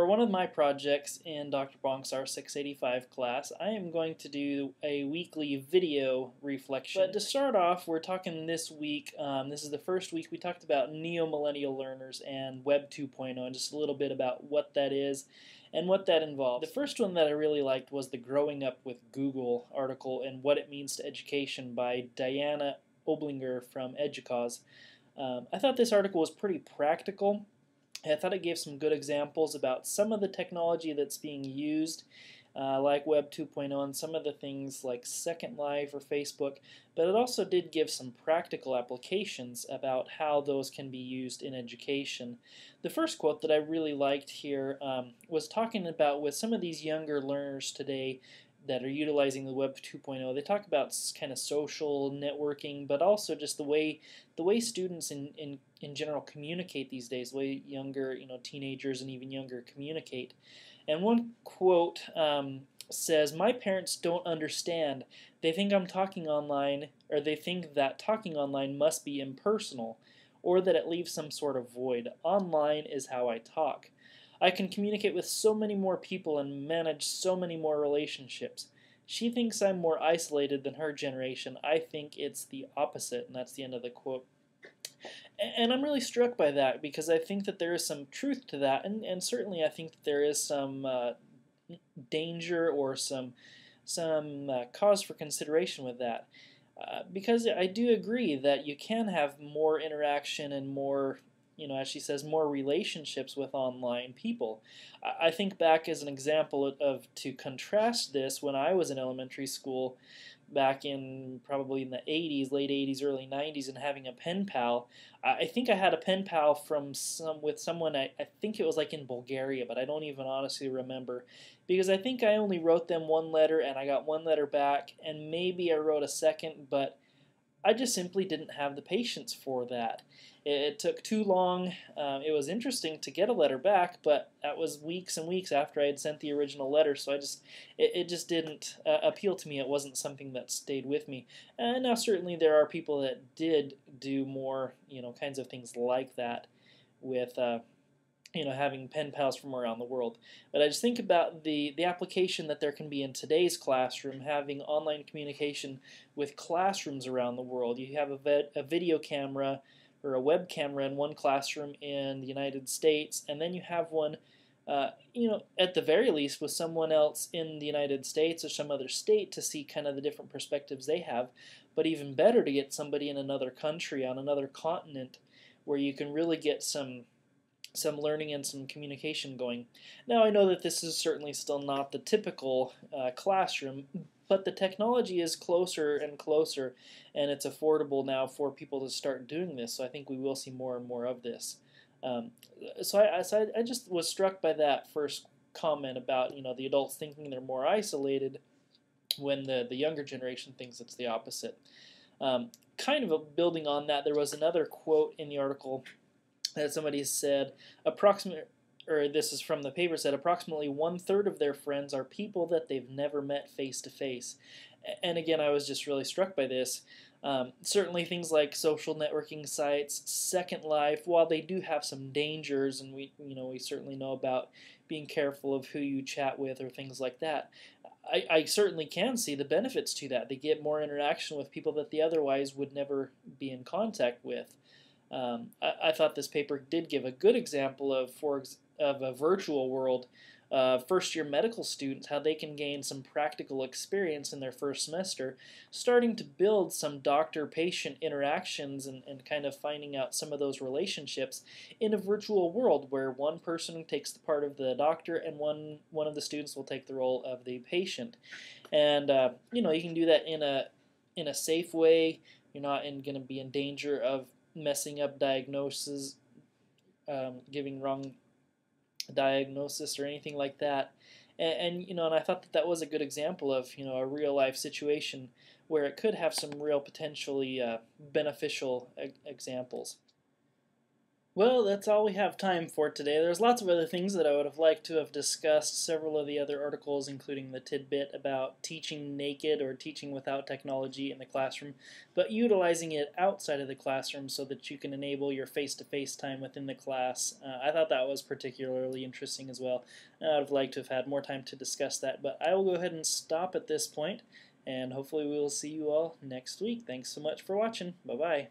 one of my projects in Dr. Bonk's R685 class, I am going to do a weekly video reflection. But to start off, we're talking this week, this is the first week, we talked about neo-millennial learners and Web 2.0 and just a little bit about what that is and what that involves. The first one that I really liked was the Growing Up with Google article and what it means to education by Diana Oblinger from EDUCAUSE. I thought this article was pretty practical. I thought it gave some good examples about some of the technology that's being used, like Web 2.0 and some of the things like Second Life or Facebook, but it also did give some practical applications about how those can be used in education. The first quote that I really liked here was talking about with some of these younger learners today that are utilizing the Web 2.0. They talk about kind of social networking, but also just the way students in general communicate these days, the way younger, teenagers and even younger communicate. And one quote says, "My parents don't understand. They think I'm talking online, or they think that talking online must be impersonal, or that it leaves some sort of void. Online is how I talk. I can communicate with so many more people and manage so many more relationships. She thinks I'm more isolated than her generation. I think it's the opposite." And that's the end of the quote. And I'm really struck by that because I think that there is some truth to that, and certainly I think that there is some danger or some cause for consideration with that. Because I do agree that you can have more interaction and more, as she says, more relationships with online people. I think back as an example to contrast this when I was in elementary school back in probably in the 80s, late 80s, early 90s, and having a pen pal. I think I had a pen pal with someone, I think it was like in Bulgaria, but I don't even honestly remember, because I think I only wrote them one letter and I got one letter back, and maybe I wrote a second, but I just simply didn't have the patience for that. It took too long. It was interesting to get a letter back, but that was weeks and weeks after I had sent the original letter, so it just didn't appeal to me. It wasn't something that stayed with me. And now certainly there are people that did do more, kinds of things like that with having pen pals from around the world. But I just think about the application that there can be in today's classroom, having online communication with classrooms around the world. You have a video camera or a web camera in one classroom in the United States, and then you have one, at the very least with someone else in the United States or some other state to see kind of the different perspectives they have. But even better to get somebody in another country, on another continent, where you can really get some learning and some communication going. Now I know that this is certainly still not the typical classroom, but the technology is closer and closer, and it's affordable now for people to start doing this, so I think we will see more and more of this. So I just was struck by that first comment about the adults thinking they're more isolated when the younger generation thinks it's the opposite. Kind of building on that, there was another quote in the article that somebody said, this is from the paper, said approximately 1/3 of their friends are people that they've never met face to face. And again, I was just really struck by this. Certainly things like social networking sites, Second Life, while they do have some dangers, and we certainly know about being careful of who you chat with or things like that, I certainly can see the benefits to that. They get more interaction with people that they otherwise would never be in contact with. I thought this paper did give a good example of a virtual world. First-year medical students, how they can gain some practical experience in their first semester, starting to build some doctor-patient interactions and kind of finding out some of those relationships in a virtual world where one person takes the part of the doctor and one of the students will take the role of the patient. And you can do that in a safe way. You're not going to be in danger of messing up diagnosis, giving wrong diagnosis or anything like that. And I thought that was a good example of a real life situation where it could have some real potentially beneficial examples. Well, that's all we have time for today. There's lots of other things that I would have liked to have discussed. Several of the other articles, including the tidbit about teaching naked or teaching without technology in the classroom, but utilizing it outside of the classroom so that you can enable your face-to-face time within the class. I thought that was particularly interesting as well. I would have liked to have had more time to discuss that, but I will go ahead and stop at this point, and hopefully we will see you all next week. Thanks so much for watching. Bye-bye.